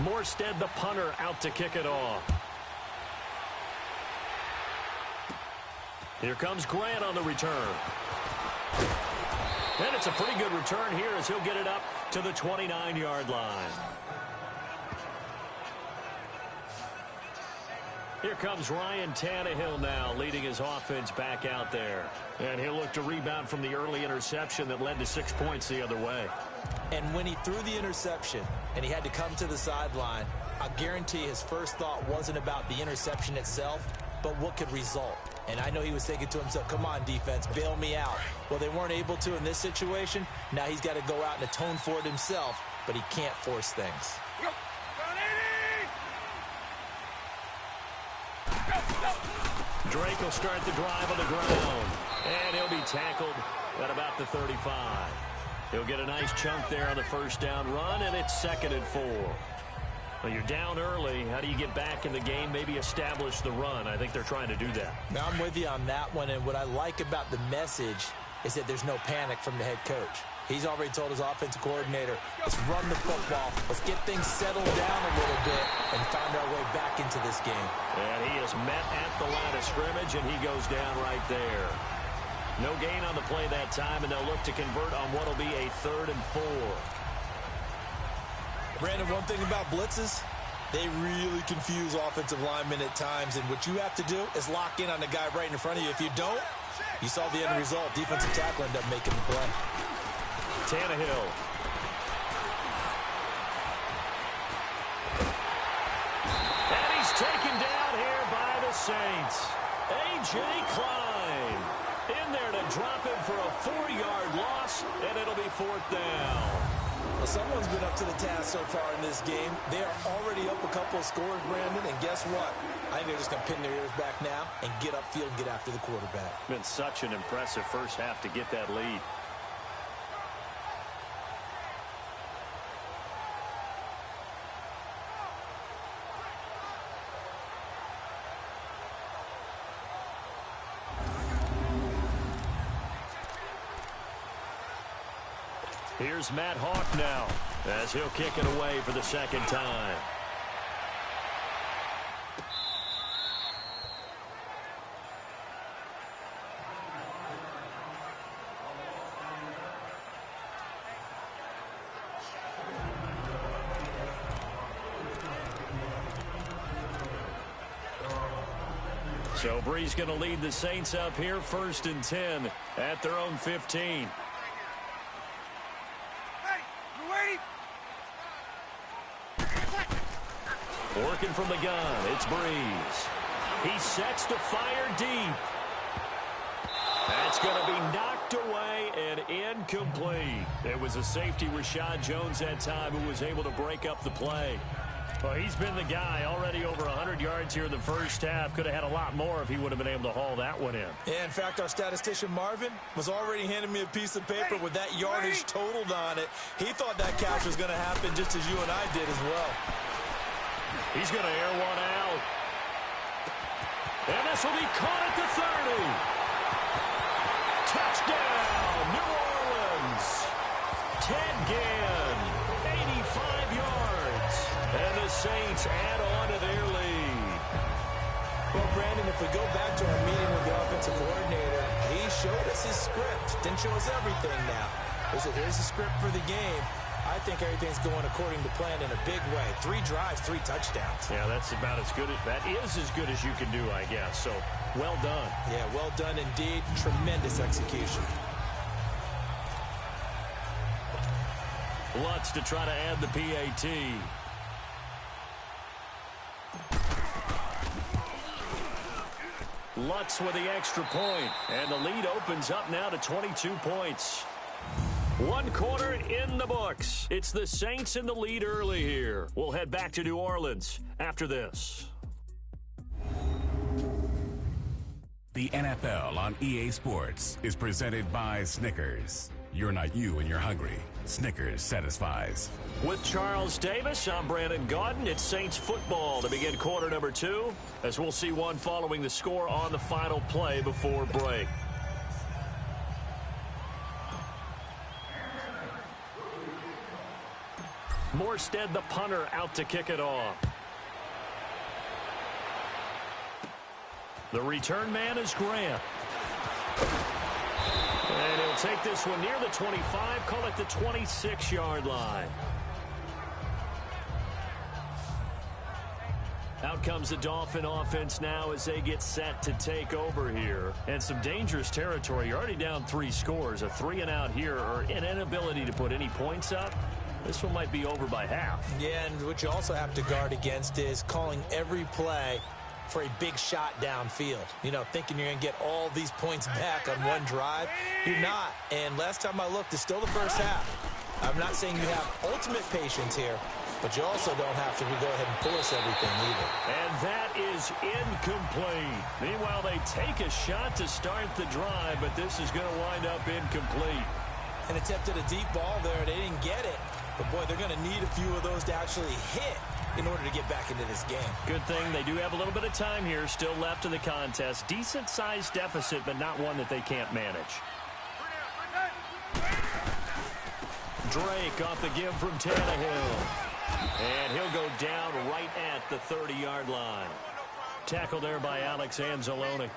Morstead, the punter, out to kick it off. Here comes Grant on the return. And it's a pretty good return here as he'll get it up to the 29-yard line. Here comes Ryan Tannehill now, leading his offense back out there. And he'll look to rebound from the early interception that led to 6 points the other way. And when he threw the interception and he had to come to the sideline, I guarantee his first thought wasn't about the interception itself, but what could result. And I know he was thinking to himself, come on, defense, bail me out. Well, they weren't able to in this situation. Now he's got to go out and atone for it himself, but he can't force things. Drake will start the drive on the ground, and he'll be tackled at about the 35. He'll get a nice chunk there on the first down run, and it's 2nd and 4. Well, you're down early. How do you get back in the game, maybe establish the run? I think they're trying to do that. Now, I'm with you on that one, and what I like about the message is that there's no panic from the head coach. He's already told his offensive coordinator, let's run the football, let's get things settled down a little bit and find our way back into this game. And he is met at the line of scrimmage, and he goes down right there. No gain on the play that time, and they'll look to convert on what will be a 3rd and 4. Brandon, one thing about blitzes, they really confuse offensive linemen at times, and what you have to do is lock in on the guy right in front of you. If you don't, you saw the end result. Defensive tackle ended up making the play. Tannehill. And he's taken down here by the Saints. A.J. Klein in there to drop him for a 4-yard loss, and it'll be 4th down. Well, someone's been up to the task so far in this game. They are already up a couple of scores, Brandon, and guess what? I think they're just going to pin their ears back now and get upfield and get after the quarterback. Been such an impressive first half to get that lead. Here's Matt Hawk now as he'll kick it away for the 2nd time. So Bree's going to lead the Saints up here 1st and 10 at their own 15. Working from the gun, it's Breeze. He sets to fire deep. That's going to be knocked away and incomplete. It was a safety, Rashad Jones, that time, who was able to break up the play. Well, he's been the guy already over 100 yards here in the first half. Could have had a lot more if he would have been able to haul that one in. Yeah, in fact, our statistician Marvin was already handing me a piece of paper with that yardage totaled on it. He thought that catch was going to happen just as you and I did as well. He's going to air one out. And this will be caught at the 30. Touchdown, New Orleans. Ted Ginn, 85 yards. And the Saints add on to their lead. Well, Brandon, if we go back to our meeting with the offensive coordinator, he showed us his script. Didn't show us everything now. He said, here's the script for the game. I think everything's going according to plan in a big way. 3 drives, 3 touchdowns. Yeah, that's about as good as that is as good as you can do, I guess. So, well done. Yeah, well done indeed. Tremendous execution. Lutz to try to add the PAT. Lutz with the extra point, and the lead opens up now to 22 points. 1 quarter in the books. It's the Saints in the lead early here. We'll head back to New Orleans after this. The NFL on EA Sports is presented by Snickers. You're not you and you're hungry. Snickers satisfies. With Charles Davis, I'm Brandon Gaudin. It's Saints football to begin quarter number 2, as we'll see one following the score on the final play before break. Morstead, the punter, out to kick it off. The return man is Grant. And he'll take this one near the 25, call it the 26-yard line. Out comes the Dolphin offense now as they get set to take over here. And some dangerous territory. You're already down 3 scores. A 3-and-out here or an inability to put any points up. This one might be over by half. Yeah, and what you also have to guard against is calling every play for a big shot downfield. You know, thinking you're going to get all these points back on one drive. You're not. And last time I looked, it's still the first half. I'm not saying you have ultimate patience here, but you also don't have to go ahead and force everything either. And that is incomplete. Meanwhile, they take a shot to start the drive, but this is going to wind up incomplete. And attempted a deep ball there. They didn't get it. But, boy, they're going to need a few of those to actually hit in order to get back into this game. Good thing they do have a little bit of time here still left in the contest. Decent-sized deficit, but not one that they can't manage. Drake off the give from Tannehill. And he'll go down right at the 30-yard line. Tackled there by Alex Anzalone.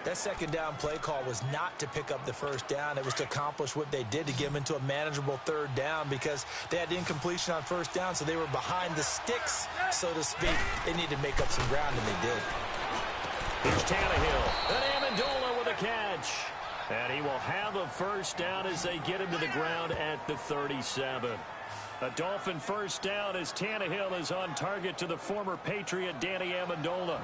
That second down play call was not to pick up the first down. It was to accomplish what they did to get them into a manageable third down because they had incompletion on first down, so they were behind the sticks, so to speak. They needed to make up some ground, and they did. Here's Tannehill. And Amendola with a catch. And he will have a first down as they get him to the ground at the 37. A Dolphin first down as Tannehill is on target to the former Patriot Danny Amendola.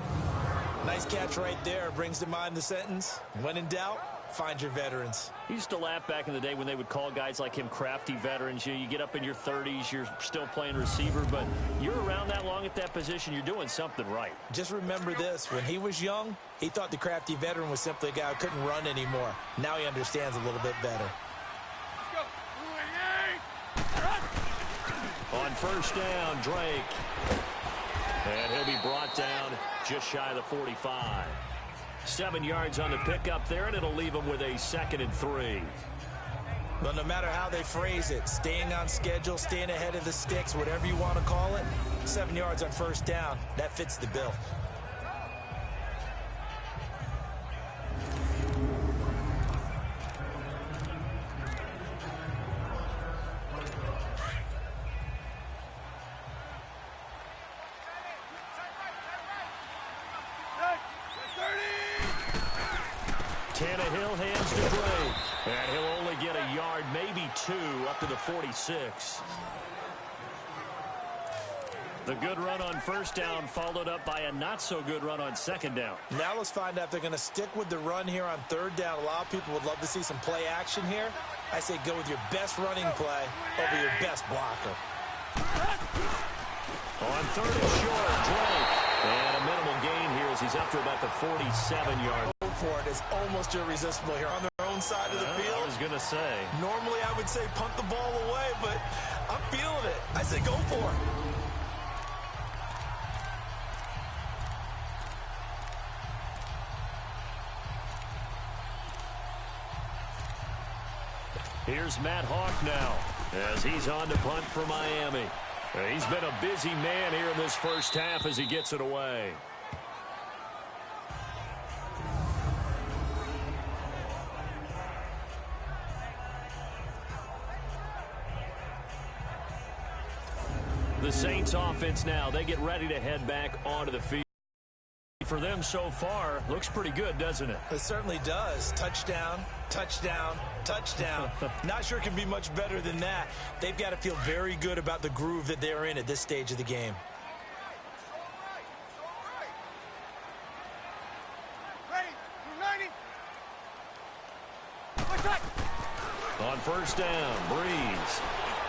Nice catch right there. Brings to mind the sentence, when in doubt, find your veterans. He used to laugh back in the day when they would call guys like him crafty veterans. You get up in your 30s, you're still playing receiver, but you're around that long at that position, you're doing something right. Just remember this. When he was young, he thought the crafty veteran was simply a guy who couldn't run anymore. Now he understands a little bit better. On first down, Drake. And he'll be brought down just shy of the 45. 7 yards on the pickup there, and it'll leave him with a 2nd and 3. But no matter how they phrase it, staying on schedule, staying ahead of the sticks, whatever you want to call it, 7 yards on first down, that fits the bill. Tannehill hands to Drake. And he'll only get a yard, maybe 2, up to the 46. The good run on first down followed up by a not-so-good run on second down. Now let's find out if they're going to stick with the run here on third down. A lot of people would love to see some play action here. I say go with your best running play over your best blocker. On third and short, Drake. And a minimal gain here as he's up to about the 47-yard. For it is almost irresistible here on their own side of the field. I was going to say. Normally I would say punt the ball away, but I'm feeling it. I say go for it. Here's Matt Hawk now as he's on to punt for Miami. He's been a busy man here in this first half as he gets it away. The Saints offense now, they get ready to head back onto the field. For them so far, looks pretty good, doesn't it? It certainly does. Touchdown, touchdown, touchdown. Not sure it can be much better than that. They've got to feel very good about the groove that they're in at this stage of the game. On first down, Breeze.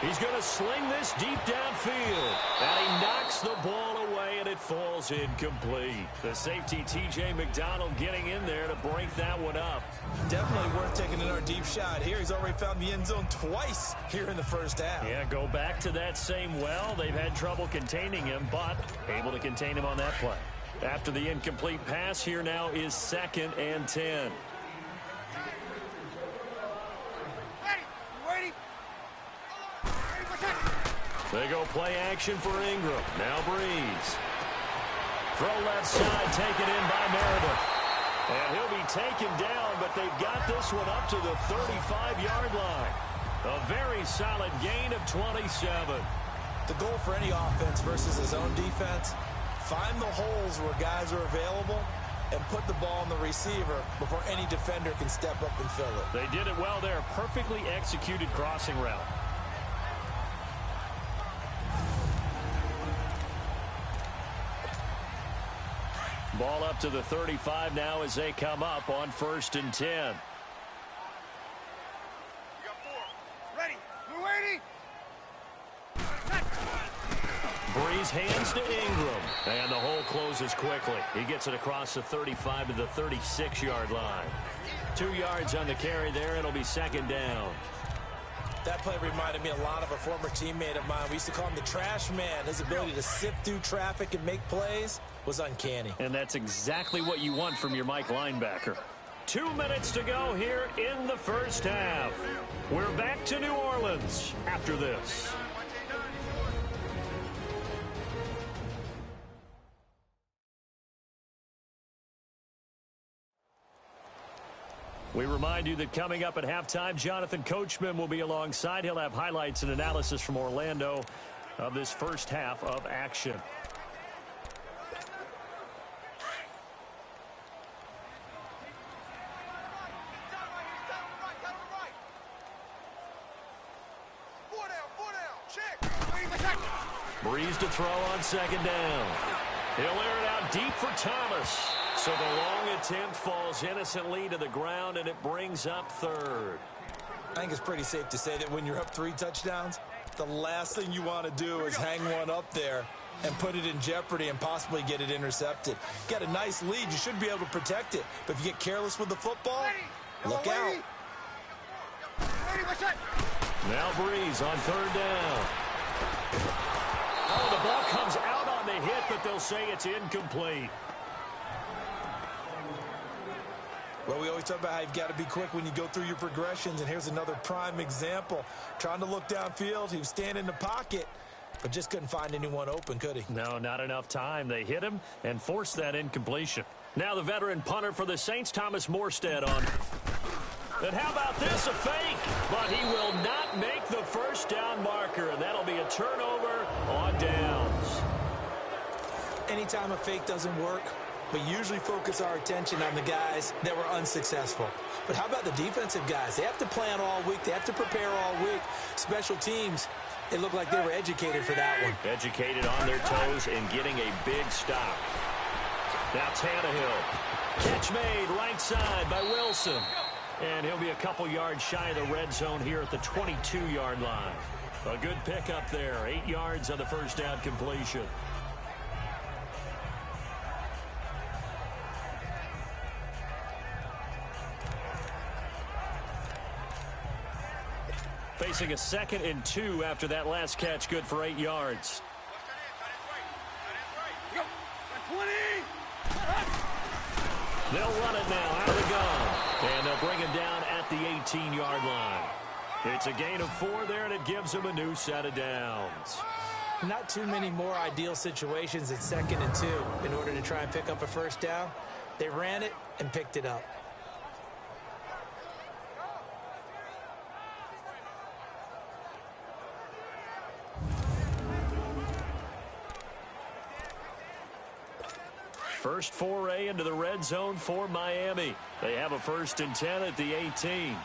He's going to sling this deep downfield. And he knocks the ball away, and it falls incomplete. The safety, T.J. McDonald, getting in there to break that one up. Definitely worth taking another deep shot here. He's already found the end zone twice here in the first half. Yeah, go back to that same well. They've had trouble containing him, but able to contain him on that play. After the incomplete pass, here now is 2nd and 10. They go play action for Ingram. Now Breeze. Throw left side, taken in by Meredith. And he'll be taken down, but they've got this one up to the 35-yard line. A very solid gain of 27. The goal for any offense versus his own defense, find the holes where guys are available and put the ball on the receiver before any defender can step up and fill it. They did it well there. Perfectly executed crossing route. Ball up to the 35 now as they come up on 1st and 10. Breeze hands to Ingram, and the hole closes quickly. He gets it across the 35 to the 36-yard line. 2 yards on the carry there. It'll be 2nd down. That play reminded me a lot of a former teammate of mine. We used to call him the trash man. His ability to sift through traffic and make plays was uncanny. And that's exactly what you want from your Mike linebacker. 2 minutes to go here in the first half. We're back to New Orleans after this. We remind you that coming up at halftime, Jonathan Coachman will be alongside. He'll have highlights and analysis from Orlando of this first half of action. Breeze to throw on 2nd down. He'll air it out deep for Thomas. So the long attempt falls innocently to the ground, and it brings up 3rd. I think it's pretty safe to say that when you're up 3 touchdowns, the last thing you want to do is hang one up there and put it in jeopardy and possibly get it intercepted. Got a nice lead. You should be able to protect it. But if you get careless with the football, look out. Now Breeze on 3rd down. Oh, the ball comes out on the hit, but they'll say it's incomplete. Well, we always talk about how you've got to be quick when you go through your progressions, and here's another prime example. Trying to look downfield, he was standing in the pocket, but just couldn't find anyone open, could he? No, not enough time. They hit him and forced that incompletion. Now the veteran punter for the Saints, Thomas Morstead on. And how about this, a fake? But he will not make the first down marker, and that'll be a turnover on downs. Anytime a fake doesn't work, we usually focus our attention on the guys that were unsuccessful. But how about the defensive guys? They have to plan all week. They have to prepare all week. Special teams, it looked like they were educated for that one. Educated on their toes and getting a big stop. Now Tannehill. Catch made right side by Wilson. And he'll be a couple yards shy of the red zone here at the 22-yard line. A good pickup there. 8 yards on the first down completion. Facing a 2nd and 2 after that last catch, good for 8 yards. They'll run it now out of the gun. And they'll bring him down at the 18-yard line. It's a gain of 4 there, and it gives them a new set of downs. Not too many more ideal situations at 2nd and 2 in order to try and pick up a first down. They ran it and picked it up. First foray into the red zone for Miami. They have a 1st and 10 at the 18.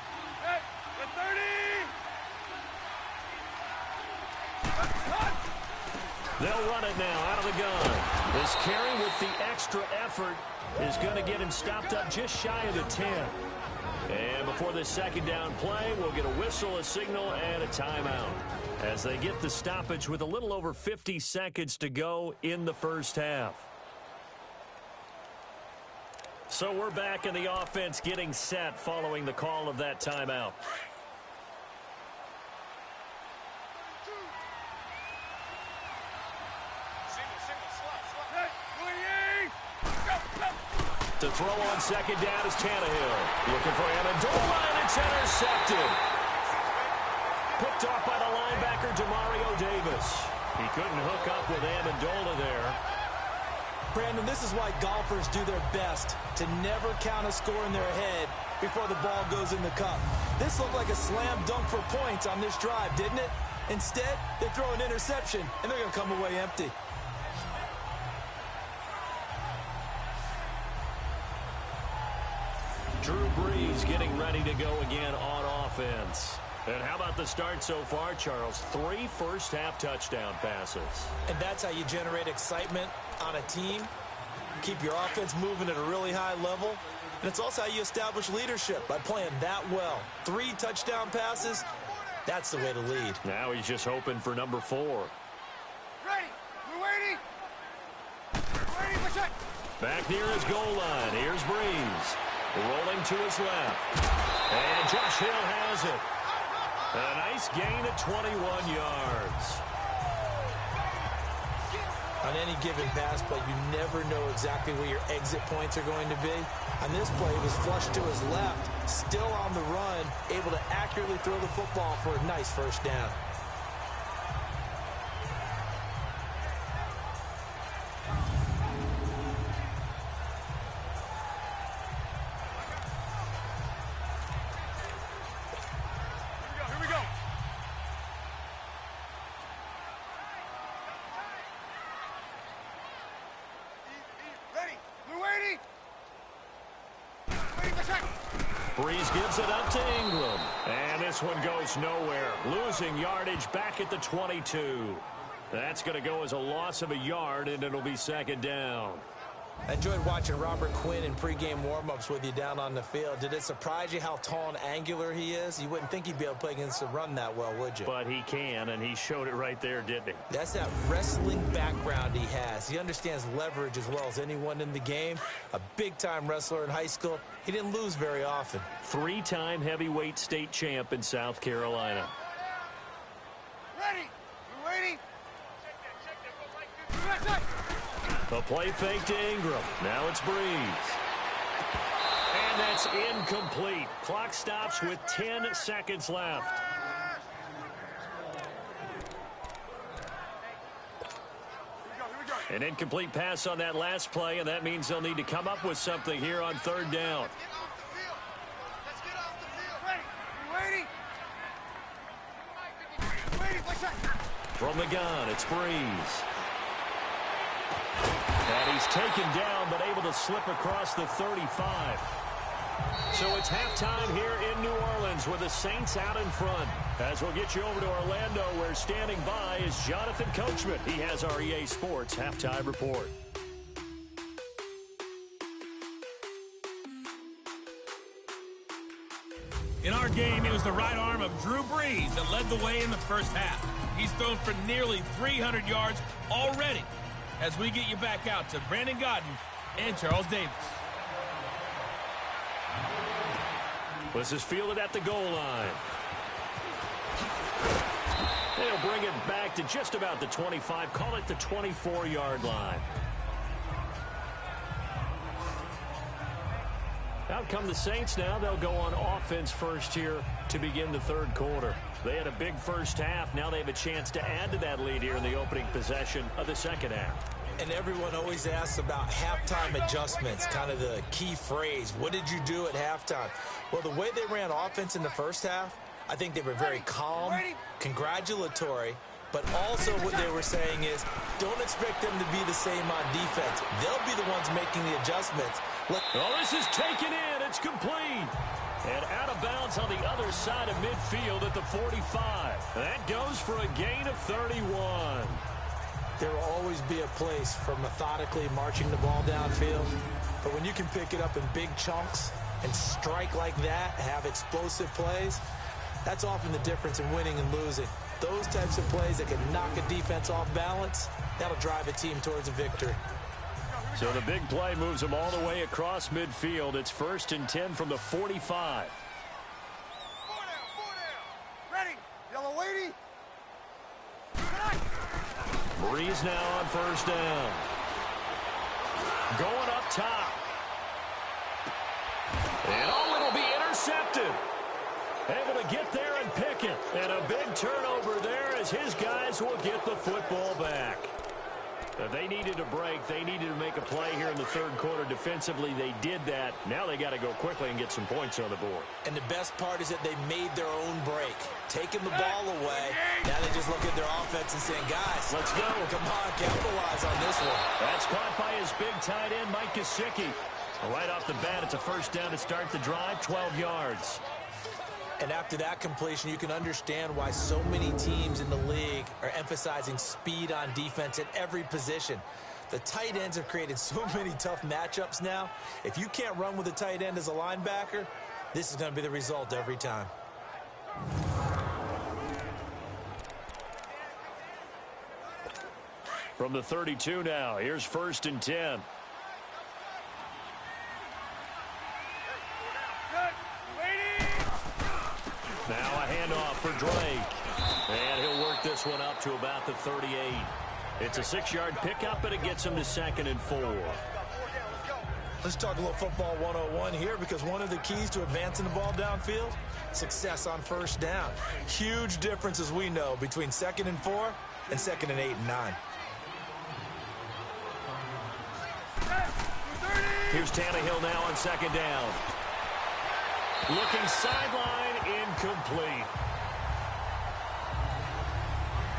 They'll run it now out of the gun. This carry with the extra effort is going to get him stopped up just shy of the 10. And before this 2nd down play, we'll get a whistle, a signal, and a timeout as they get the stoppage with a little over 50 seconds to go in the first half. So we're back in the offense getting set following the call of that timeout. To throw on 2nd down is Tannehill. Looking for Amendola, and it's intercepted. Picked off by the linebacker, Demario Davis. He couldn't hook up with Amendola there. Brandon, this is why golfers do their best to never count a score in their head before the ball goes in the cup. This looked like a slam dunk for points on this drive, didn't it? Instead, they throw an interception, and they're going to come away empty. Drew Brees getting ready to go again on offense. And how about the start so far, Charles? 3 first-half touchdown passes. And that's how you generate excitement on a team. Keep your offense moving at a really high level. And it's also how you establish leadership, by playing that well. 3 touchdown passes, that's the way to lead. Now he's just hoping for number 4. Ready. We're waiting. Ready, what's that? Back near his goal line. Here's Brees. Rolling to his left. And Josh Hill has it. A nice gain of 21 yards. On any given pass play, you never know exactly where your exit points are going to be. On this play, he was flushed to his left, still on the run, able to accurately throw the football for a nice first down. Brees gives it up to Ingram. And this one goes nowhere. Losing yardage back at the 22. That's going to go as a loss of a yard, and it'll be second down. I enjoyed watching Robert Quinn in pregame warm-ups with you down on the field. Did it surprise you how tall and angular he is? You wouldn't think he'd be able to play against the run that well, would you? But he can, and he showed it right there, didn't he? That's that wrestling background he has. He understands leverage as well as anyone in the game. A big-time wrestler in high school. He didn't lose very often. 3-time heavyweight state champ in South Carolina. Ready. We're waiting. The play fake to Ingram. Now it's Brees. And that's incomplete. Clock stops with 10 seconds left. An incomplete pass on that last play, and that means they'll need to come up with something here on third down. Let's get off the field. Ready. We're waiting. Waiting. What's that? From the gun, it's Brees. And he's taken down, but able to slip across the 35. So it's halftime here in New Orleans with the Saints out in front. As we'll get you over to Orlando, where standing by is Jonathan Coachman. He has our EA Sports halftime report. In our game, it was the right arm of Drew Brees that led the way in the first half. He's thrown for nearly 300 yards already. As we get you back out to Brandon Godden and Charles Davis. This is fielded at the goal line. They'll bring it back to just about the 25. Call it the 24-yard line. Out come the Saints now. They'll go on offense first here to begin the third quarter. They had a big first half. Now they have a chance to add to that lead here in the opening possession of the second half. And everyone always asks about halftime adjustments, kind of the key phrase. What did you do at halftime? Well, the way they ran offense in the first half, I think they were very calm, congratulatory, but also what they were saying is don't expect them to be the same on defense. They'll be the ones making the adjustments. Oh, this is taken in. It's complete. And out of bounds on the other side of midfield at the 45. That goes for a gain of 31. There will always be a place for methodically marching the ball downfield. But when you can pick it up in big chunks and strike like that, have explosive plays, that's often the difference in winning and losing. Those types of plays that can knock a defense off balance, that'll drive a team towards a victory. So the big play moves them all the way across midfield. It's 1st and 10 from the 45. 4 down. Ready. Yellow lady. Brees now on first down. Going up top. And oh, it'll be intercepted. Able to get there and pick it. And a big turnover there as his guys will get the football back. They needed a break. They needed to make a play here in the third quarter. Defensively, they did that. Now they got to go quickly and get some points on the board. And the best part is that they made their own break. Taking the ball away. Now they just look at their offense and saying, guys, let's go. Come on, capitalize on this one. That's caught by his big tight end, Mike Gesicki. Right off the bat, it's a first down to start the drive, 12 yards. And after that completion, you can understand why so many teams in the league are emphasizing speed on defense at every position. The tight ends have created so many tough matchups now. If you can't run with a tight end as a linebacker, this is going to be the result every time. From the 32 now, here's 1st and 10. Now a handoff for Drake. And he'll work this one up to about the 38. It's a 6-yard pickup, and it gets him to 2nd and 4. Let's talk a little football 101 here, because one of the keys to advancing the ball downfield, success on first down. Huge difference, as we know, between 2nd and 4 and 2nd and 8 and 9. Here's Tannehill now on 2nd down. Looking sideline, incomplete.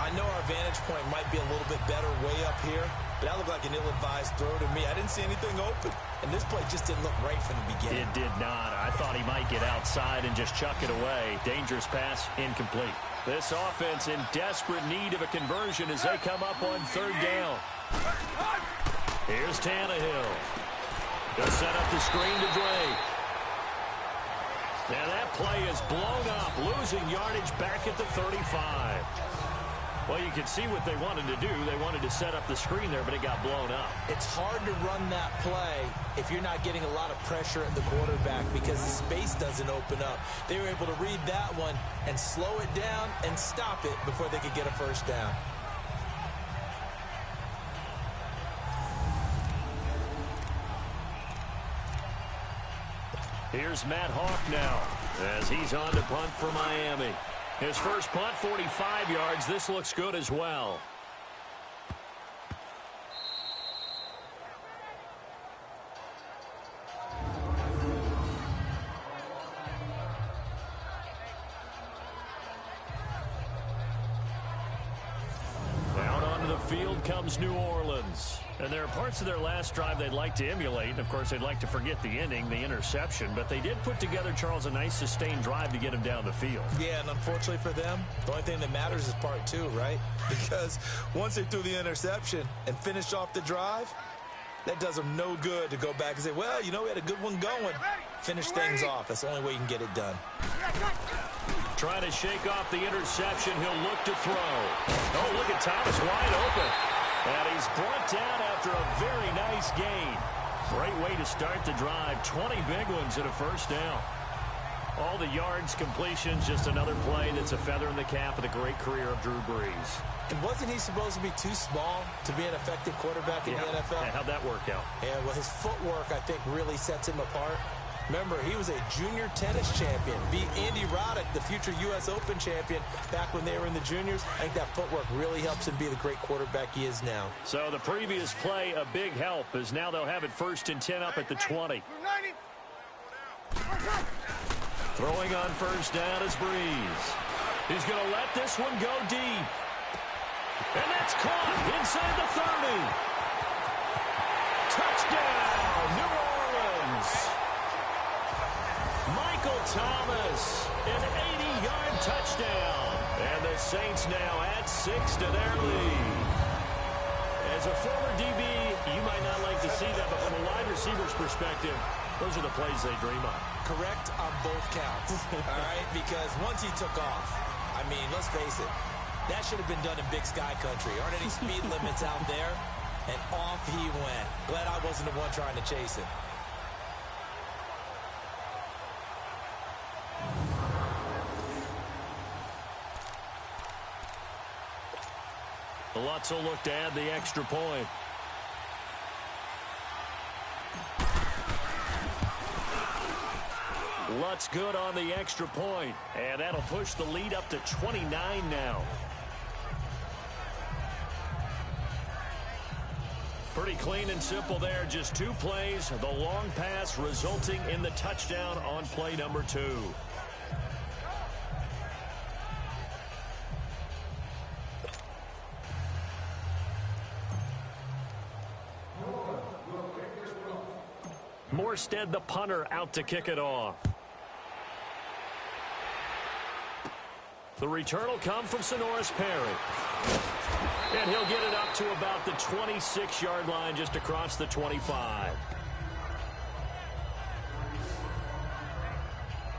I know our vantage point might be a little bit better way up here, but that looked like an ill-advised throw to me. I didn't see anything open, and this play just didn't look right from the beginning. It did not. I thought he might get outside and just chuck it away. Dangerous pass, incomplete. This offense in desperate need of a conversion as they come up on 3rd down. Here's Tannehill. They'll set up the screen to Drake. Now that play is blown up, losing yardage back at the 35. Well, you can see what they wanted to do. They wanted to set up the screen there, but it got blown up. It's hard to run that play if you're not getting a lot of pressure at the quarterback because the space doesn't open up. They were able to read that one and slow it down and stop it before they could get a first down. Here's Matt Hawk now as he's on to punt for Miami. His first punt, 45 yards. This looks good as well. Down onto the field comes New Orleans. And there are parts of their last drive they'd like to emulate. And, of course, they'd like to forget the ending, the interception. But they did put together, Charles, a nice sustained drive to get him down the field. Yeah, and unfortunately for them, the only thing that matters is part 2, right? Because once they threw the interception and finished off the drive, that does them no good to go back and say, well, you know, we had a good one going. Finish things off. That's the only way you can get it done. Trying to shake off the interception. He'll look to throw. Oh, look at Thomas wide open. And he's brought down after a very nice gain. Great way to start the drive. 20 big ones and a first down. All the yards, completions, just another play that's a feather in the cap of the great career of Drew Brees. And wasn't he supposed to be too small to be an effective quarterback in the NFL? Yeah, how'd that work out? Yeah, well, his footwork, I think, really sets him apart. Remember, he was a junior tennis champion. Beat Andy Roddick, the future U.S. Open champion, back when they were in the juniors. I think that footwork really helps him be the great quarterback he is now. So the previous play, a big help, as now they'll have it 1st and 10 up at the 20. Throwing on first down is Brees. He's going to let this one go deep. And that's caught inside the 30. Touchdown, New Orleans. Michael Thomas, an 80-yard touchdown. And the Saints now add 6 to their lead. As a former DB, you might not like to see that, but from a wide receiver's perspective, those are the plays they dream of. Correct on both counts, all right? Because once he took off, I mean, let's face it, that should have been done in Big Sky Country. Aren't any speed limits out there? And off he went. Glad I wasn't the one trying to chase him. Lutz will look to add the extra point. Lutz good on the extra point, and that'll push the lead up to 29 now. Pretty clean and simple there. Just 2 plays. The long pass resulting in the touchdown on play number 2. Morstead, the punter, out to kick it off. The return will come from Sonoris Perry. And he'll get it up to about the 26-yard line, just across the 25.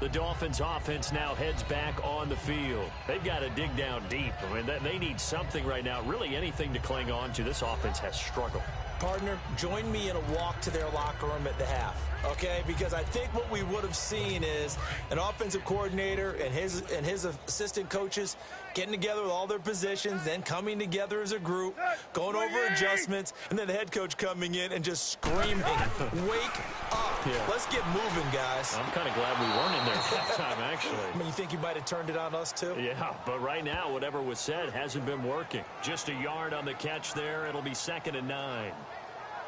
The Dolphins offense now heads back on the field. They've got to dig down deep. I mean, they need something right now, really anything to cling on to. This offense has struggled. Partner, join me in a walk to their locker room at the half, okay? Because I think what we would have seen is an offensive coordinator and his assistant coaches getting together with all their positions, then coming together as a group, going over adjustments, and then the head coach coming in and just screaming, wake up. Yeah. Let's get moving, guys. I'm kind of glad we weren't in there that time, actually. I mean, you think you might have turned it on us, too? Yeah, but right now, whatever was said hasn't been working. Just a yard on the catch there. It'll be 2nd and 9.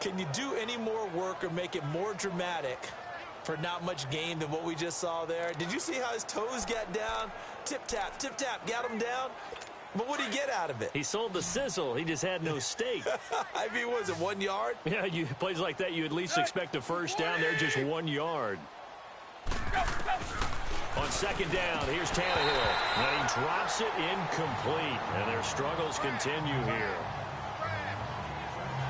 Can you do any more work or make it more dramatic for not much gain than what we just saw there? Did you see how his toes got down? Tip-tap, got him down. But what did he get out of it? He sold the sizzle. He just had no steak. I mean, was it 1 yard? Yeah, plays like that, you at least expect a first down. They're just 1 yard. On 2nd down, here's Tannehill. And he drops it incomplete. And their struggles continue here.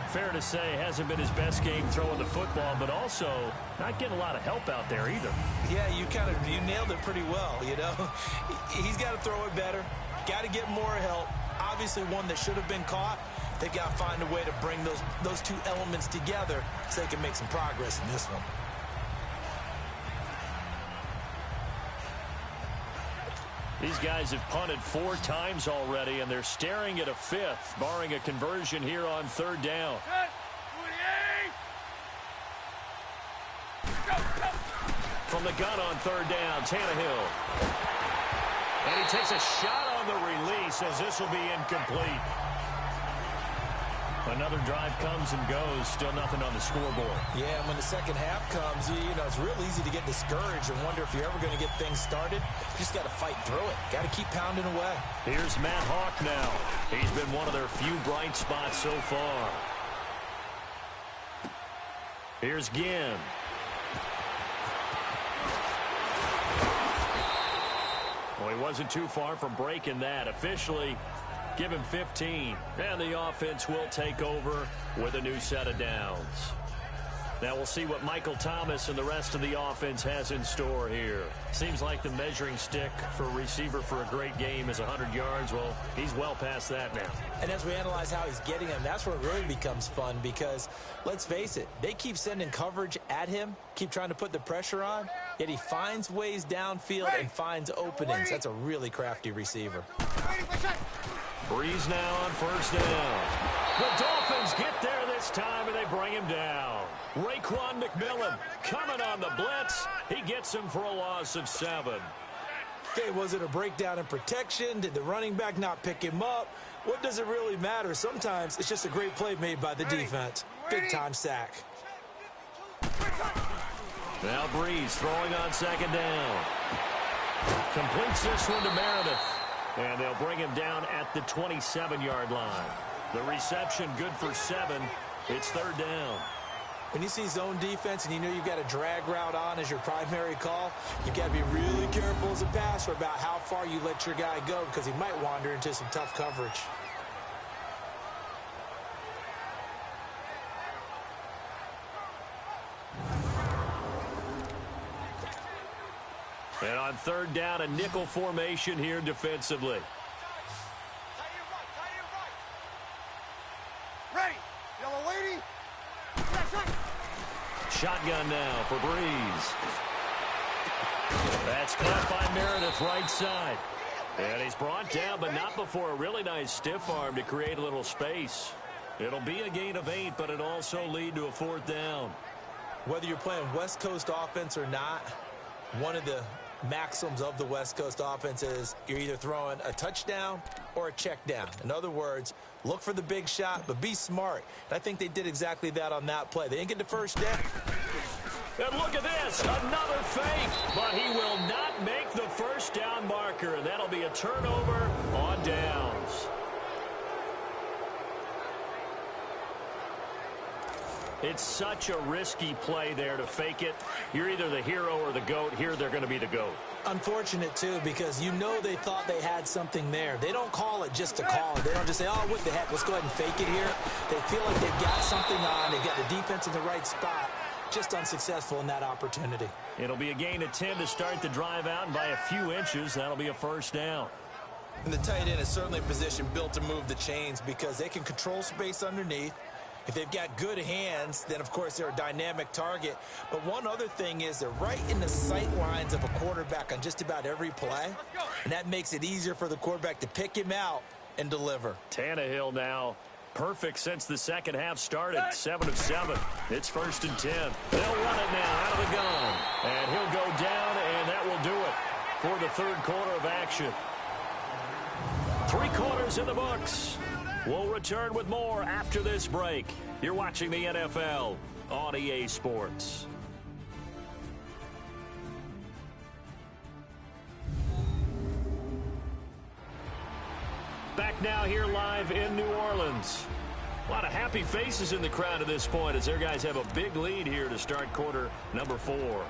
Fair to say, hasn't been his best game throwing the football, but also not getting a lot of help out there either. Yeah, you nailed it pretty well, you know. He's got to throw it better. Got to get more help. Obviously one that should have been caught. They've got to find a way to bring those 2 elements together so they can make some progress in this one. These guys have punted 4 times already, and they're staring at a 5th, barring a conversion here on 3rd down. From the gun on 3rd down, Tannehill. And he takes a shot on the release as this will be incomplete. Another drive comes and goes. Still nothing on the scoreboard. Yeah, when the second half comes, you know, it's real easy to get discouraged and wonder if you're ever going to get things started. You just got to fight through it. Got to keep pounding away. Here's Matt Hawk now. He's been one of their few bright spots so far. Here's Ginn. Well, he wasn't too far from breaking that. Officially, give him 15, and the offense will take over with a new set of downs. Now we'll see what Michael Thomas and the rest of the offense has in store here. Seems like the measuring stick for a receiver for a great game is 100 yards. Well, he's well past that now. And as we analyze how he's getting them, that's where it really becomes fun because, let's face it, they keep sending coverage at him, keep trying to put the pressure on, yet he finds ways downfield and finds openings. That's a really crafty receiver. Breeze now on 1st down. The Dolphins get there this time, and they bring him down. Raekwon McMillan coming on the blitz. He gets him for a loss of 7. Okay, was it a breakdown in protection? Did the running back not pick him up? What does it really matter? Sometimes it's just a great play made by the defense. Big-time sack. Now Breeze throwing on 2nd down. Completes this one to Meredith. And they'll bring him down at the 27-yard line. The reception good for 7. It's 3rd down. When you see zone defense and you know you've got a drag route on as your primary call, you've got to be really careful as a passer about how far you let your guy go because he might wander into some tough coverage. And on 3rd down, a nickel formation here defensively. Ready. Yellow lady. Shotgun now for Breeze. That's caught by Meredith right side. And he's brought down, but not before a really nice stiff arm to create a little space. It'll be a gain of 8, but it'll also lead to a 4th down. Whether you're playing West Coast offense or not, One of the maxims of the West Coast offense is you're either throwing a touchdown or a check down. In other words, look for the big shot, but be smart. And I think they did exactly that on that play. They didn't get the first down. And look at this, another fake, but he will not make the first down marker, and that'll be a turnover on downs. It's such a risky play there to fake it. You're either the hero or the GOAT. Here they're going to be the GOAT. Unfortunate, too, because you know they thought they had something there. They don't call it just to call it. They don't just say, oh, what the heck, let's go ahead and fake it here. They feel like they've got something on. They've got the defense in the right spot. Just unsuccessful in that opportunity. It'll be a gain of 10 to start the drive out, and by a few inches, that'll be a first down. And the tight end is certainly a position built to move the chains because they can control space underneath. If they've got good hands, then, of course, they're a dynamic target. But one other thing is they're right in the sight lines of a quarterback on just about every play, and that makes it easier for the quarterback to pick him out and deliver. Tannehill now perfect since the second half started. 7 of 7. It's 1st and 10. They'll run it now out of the gun. And he'll go down, and that will do it for the third quarter of action. 3 quarters in the books. We'll return with more after this break. You're watching the NFL on EA Sports. Back now here live in New Orleans. A lot of happy faces in the crowd at this point as their guys have a big lead here to start quarter number 4.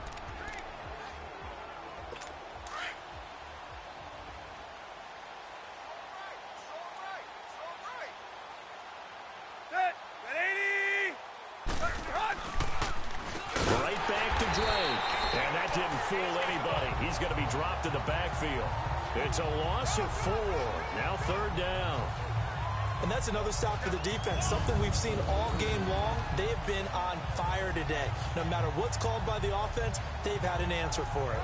Right back to Drake. And that didn't fool anybody. He's going to be dropped in the backfield. It's a loss of 4. Now 3rd down. And that's another stop for the defense. Something we've seen all game long. They have been on fire today. No matter what's called by the offense, they've had an answer for it.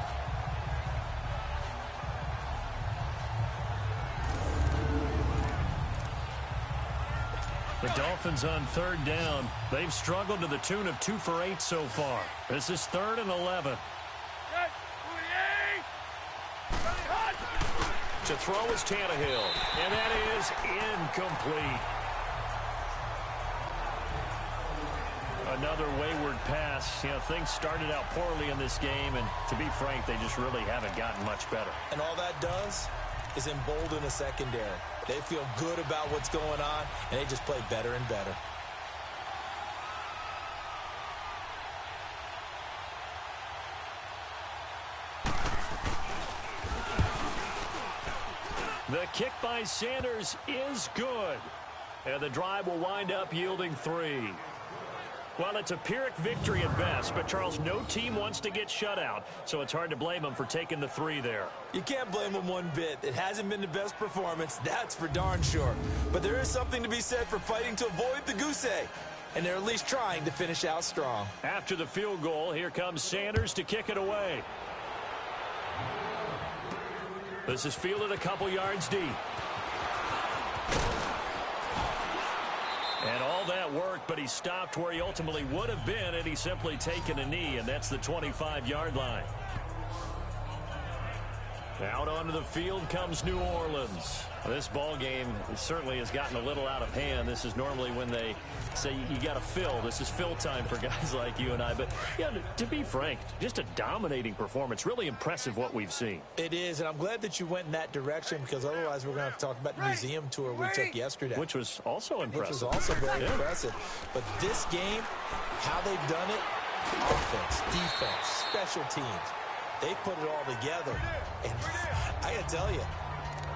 The Dolphins on 3rd down. They've struggled to the tune of 2 for 8 so far. This is 3rd and 11. To throw is Tannehill, and that is incomplete. Another wayward pass. You know, things started out poorly in this game, and to be frank, they just really haven't gotten much better. And all that does is embolden a secondary. They feel good about what's going on, and they just play better and better. The kick by Sanders is good. And the drive will wind up yielding 3. Well, it's a Pyrrhic victory at best, but, Charles, no team wants to get shut out, so it's hard to blame them for taking the 3 there. You can't blame them one bit. It hasn't been the best performance, that's for darn sure. But there is something to be said for fighting to avoid the goose egg, and they're at least trying to finish out strong. After the field goal, here comes Sanders to kick it away. This is fielded a couple yards deep. And all that worked, but he stopped where he ultimately would have been had he simply taken a knee, and that's the 25-yard line. Out onto the field comes New Orleans. This ball game certainly has gotten a little out of hand. This is normally when they say you got to fill. This is fill time for guys like you and I. But, yeah, to be frank, just a dominating performance. Really impressive what we've seen. It is, and I'm glad that you went in that direction because otherwise we're going to have to talk about the museum tour we took yesterday. Which was also impressive. Which was also very impressive. But this game, how they've done it, offense, defense, special teams, they put it all together. And I got to tell you,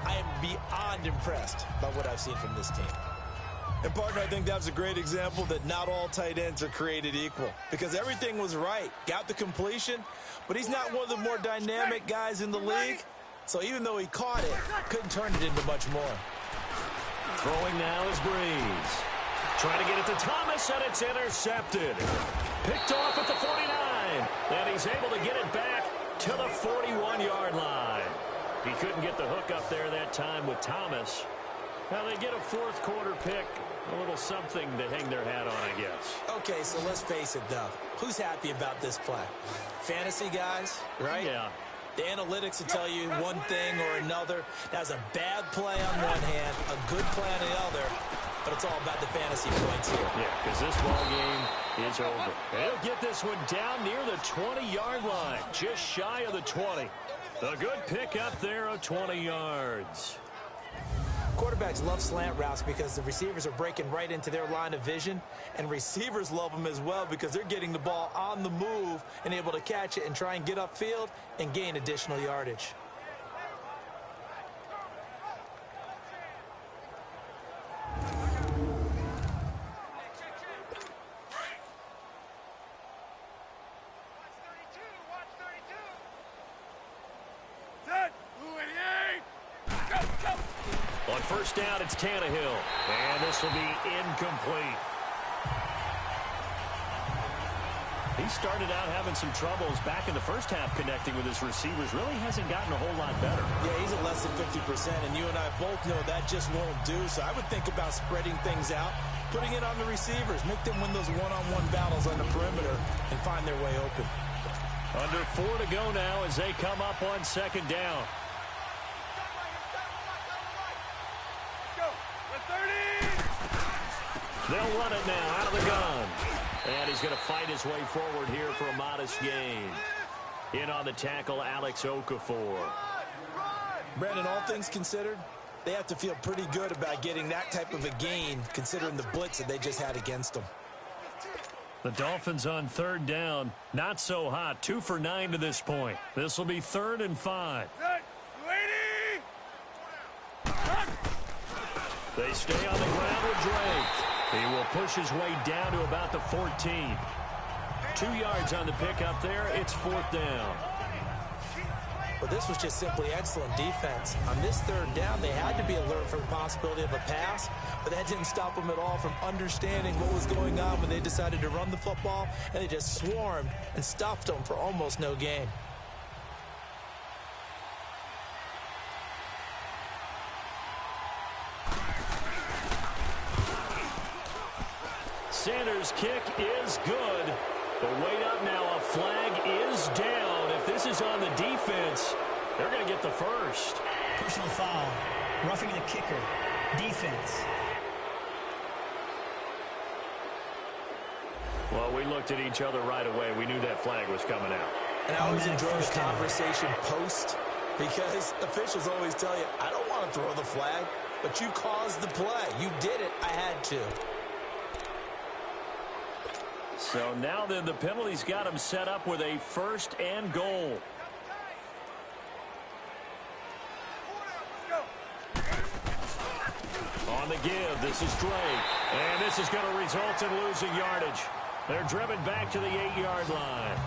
I am beyond impressed by what I've seen from this team. And, partner, I think that's a great example that not all tight ends are created equal because everything was right. Got the completion, but he's not one of the more dynamic guys in the league. So even though he caught it, couldn't turn it into much more. Throwing now is Breeze. Trying to get it to Thomas, and it's intercepted. Picked off at the 49, and he's able to get it back to the 41-yard line. He couldn't get the hook up there that time with Thomas. Now they get a fourth quarter pick. A little something to hang their hat on, I guess. Okay, so let's face it, though. Who's happy about this play? Fantasy guys, right? Yeah. The analytics will tell you one thing or another. That's a bad play on one hand, a good play on the other, but it's all about the fantasy points here. Yeah, because this ball game is over. They'll get this one down near the 20-yard line, just shy of the 20. A good pick up there of 20 yards. Quarterbacks love slant routes because the receivers are breaking right into their line of vision, and receivers love them as well because they're getting the ball on the move and able to catch it and try and get upfield and gain additional yardage. On first down, it's Tannehill, and this will be incomplete. He started out having some troubles back in the first half connecting with his receivers. Really hasn't gotten a whole lot better. Yeah, he's at less than 50%, and you and I both know that just won't do. So I would think about spreading things out, putting it on the receivers, make them win those one-on-one battles on the perimeter and find their way open. Under 4 to go now as they come up on second down. They'll run it now out of the gun. And he's going to fight his way forward here for a modest gain. In on the tackle, Alex Okafor. Brandon, all things considered, they have to feel pretty good about getting that type of a gain considering the blitz that they just had against them. The Dolphins on third down. Not so hot. 2 for 9 to this point. This will be 3rd and 5. They stay on the ground with Drake. He will push his way down to about the 14. 2 yards on the pickup there. It's 4th down. Well, this was just simply excellent defense. On this 3rd down, they had to be alert for the possibility of a pass, but that didn't stop them at all from understanding what was going on when they decided to run the football, and they just swarmed and stuffed them for almost no gain. Sanders' kick is good. But wait up now. A flag is down. If this is on the defense, they're going to get the first. Personal foul. Roughing the kicker. Defense. Well, we looked at each other right away. We knew that flag was coming out. And I always enjoy the conversation post because officials always tell you, I don't want to throw the flag, but you caused the play. You did it. I had to. So now then the penalty's got him set up with a 1st and goal. On the give, this is Drake. And this is going to result in losing yardage. They're driven back to the 8-yard line.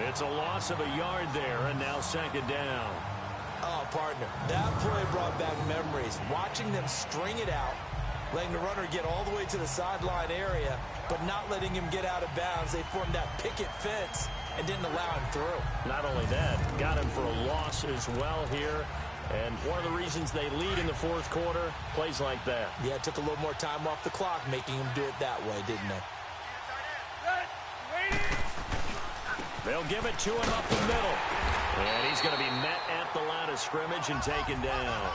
It's a loss of a yard there, and now 2nd down. Oh, partner, that play brought back memories. Watching them string it out, letting the runner get all the way to the sideline area, but not letting him get out of bounds. They formed that picket fence and didn't allow him through. Not only that, got him for a loss as well here. And one of the reasons they lead in the 4th quarter, plays like that. Yeah, it took a little more time off the clock making him do it that way, didn't it? They'll give it to him up the middle. And he's going to be met at the line of scrimmage and taken down.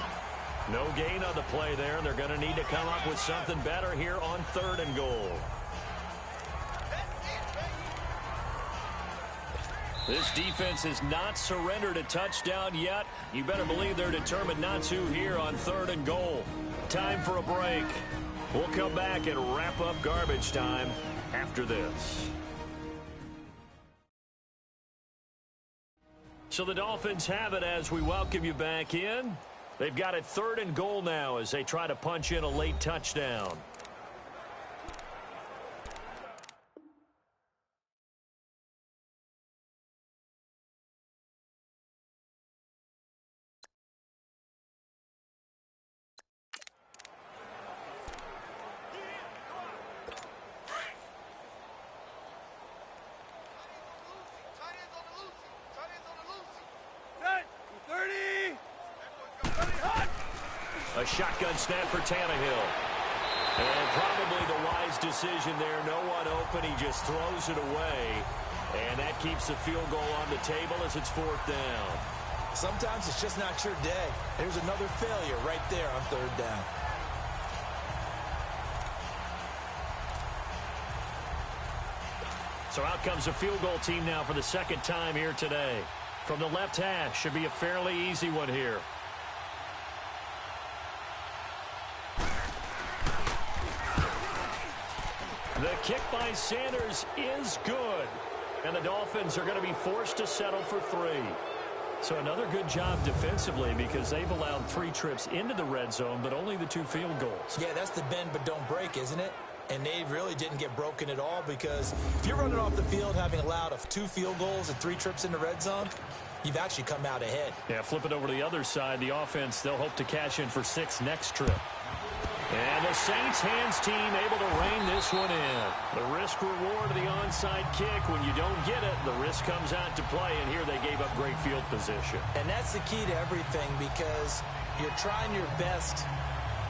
No gain on the play there. They're going to need to come up with something better here on 3rd and goal. This defense has not surrendered a touchdown yet. You better believe they're determined not to here on 3rd and goal. Time for a break. We'll come back and wrap up garbage time after this. So the Dolphins have it as we welcome you back in. They've got it 3rd and goal now as they try to punch in a late touchdown. A shotgun snap for Tannehill. And probably the wise decision there. No one open. He just throws it away. And that keeps the field goal on the table as it's 4th down. Sometimes it's just not your day. There's another failure right there on 3rd down. So out comes a field goal team now for the 2nd time here today. From the left hash, should be a fairly easy one here. The kick by Sanders is good. And the Dolphins are going to be forced to settle for 3. So another good job defensively because they've allowed 3 trips into the red zone, but only the 2 field goals. Yeah, that's the bend but don't break, isn't it? And they really didn't get broken at all because if you're running off the field having allowed 2 field goals and 3 trips in the red zone, you've actually come out ahead. Yeah, flip it over to the other side. The offense, they'll hope to cash in for 6 next trip. And the Saints hands team able to rein this one in. The risk-reward of the onside kick. When you don't get it, the risk comes out to play, and here they gave up great field position. And that's the key to everything because you're trying your best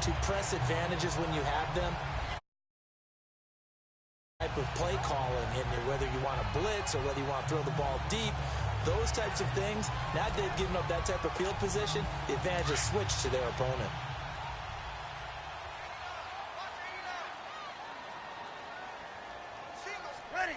to press advantages when you have them. Type of play calling in there, whether you want to blitz or whether you want to throw the ball deep, those types of things. Now that they've given up that type of field position, the advantage is switched to their opponent. Ready.